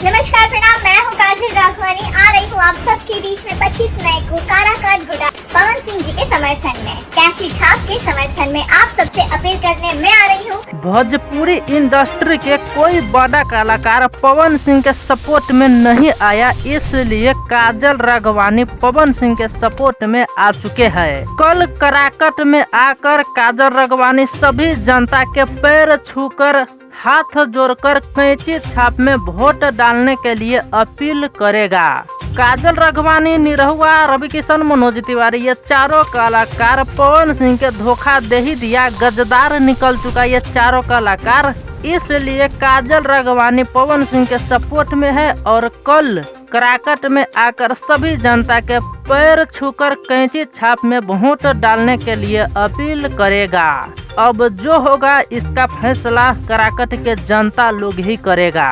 नमस्कार, प्रणाम। मैं हूँ काजल राघवानी, आ रही हूँ आप सबके बीच में 25 मई को काराकाट घोटाला पवन सिंह जी के समर्थन में, कैंची छाप के समर्थन में आप सबसे अपील करने मैं आ रही हूँ। भोजपुरी इंडस्ट्री के कोई बड़ा कलाकार पवन सिंह के सपोर्ट में नहीं आया, इसलिए काजल राघवानी पवन सिंह के सपोर्ट में आ चुके हैं। कल काराकाट में आकर काजल राघवानी सभी जनता के पैर छूकर हाथ जोड़कर कैंची छाप में वोट डालने के लिए अपील करेगा। काजल राघवानी, निरहुआ, रवि किशन, मनोज तिवारी, ये चारों कलाकार पवन सिंह के धोखा दे ही दिया, गद्दार निकल चुका ये चारों कलाकार। इसलिए काजल राघवानी पवन सिंह के सपोर्ट में है और कल काराकाट में आकर सभी जनता के पैर छूकर कैंची छाप में वोट डालने के लिए अपील करेगा। अब जो होगा इसका फैसला काराकाट के जनता लोग ही करेगा।